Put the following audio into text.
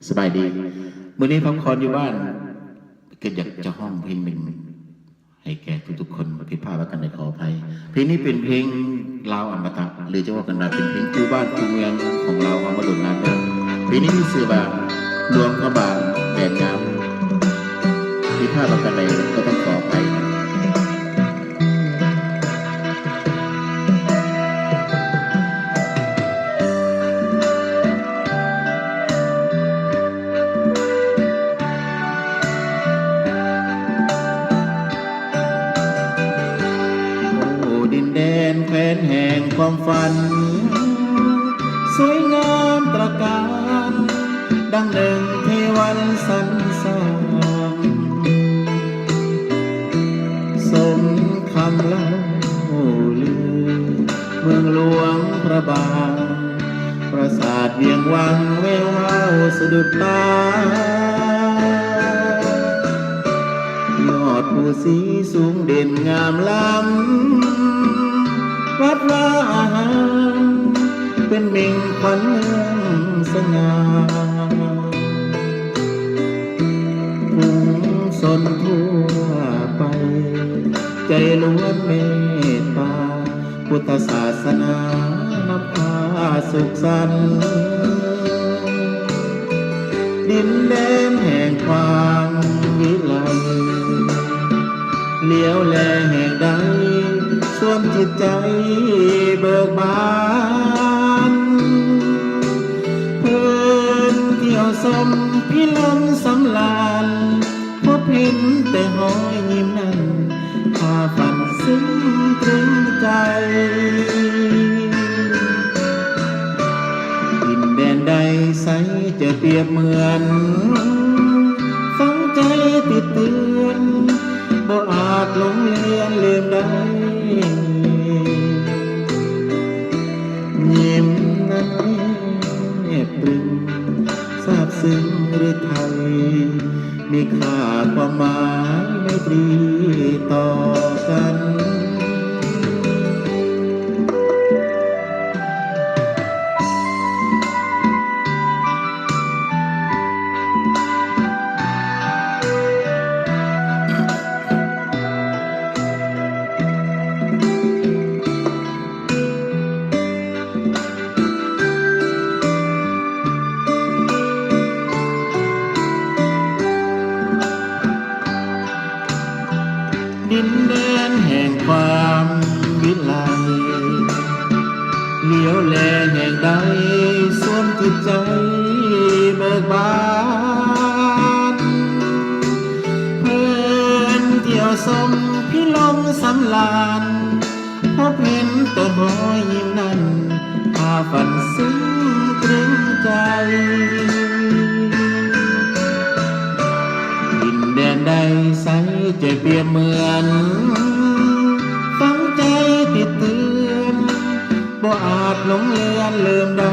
สบายดีมื้อนี้พักผ่อนอยู่บ้านก็อยากจะห้องเพลงหนึ่งให้แก่ทุกๆคนผิดพลาดแล้วกันในขออภัยเพลงนี้เป็นเพลงลาวอมตะหรือจะว่ากันว่าเป็นเพลงคู่บ้านคู่เมืองของเราเอามาดุลนานเดิมเพลงนี้มีชื่อว่าหลวงพระบางแดนงามผิดพลาดแล้วกันในก็ต้องขออภัยแคว้นแห่งความฝันสวยงามตระการดังหนึ่งเทวันสรรสร้างสมคำเล่าลือเมืองหลวงพระบางปราสาทเวียงวังแวววาวสะดุดตายอดภูสีสูงเด่นงามล้ำวัดว่าอาหารเป็นมิ่งขวัญเมืองสง่าผู้สนทั่วไปใจล้วนเมตตาพุทธศาสนานำพาสุขสันต์ดินแดนแห่งความวิไลเลี้ยวแลแห่งใดส่วนจิตใจเบิกบานเพื่อนเที่ยวสมพิลมสำลานพบเห็นแต่หอยยิ้มนั้นพาฝันซึ้งตรึงใจดินแดนใดใสจะเปรียบเหมือนฟังใจติดเตือนบ่อาจหลงเลือนลืมได้ยิ้มนั้นแนบตรึงซาบซึ้งหรือไทยมีค่าความหมายไม่ตรีต่อกันดินแดนแห่งความวิไลเลี้ยวแลแห่งใดส่วนจิตใจเบิกบานเพื่อนเที่ยวสมพิลมสำลานพบเห็นแต่หอยยิ้มนั้นพาฝันซึ้งตรึงใจแดนใดใสจะเปรียบเหมือนฟังใจติดเตือนบ่อาจหลงเลือนลืมได้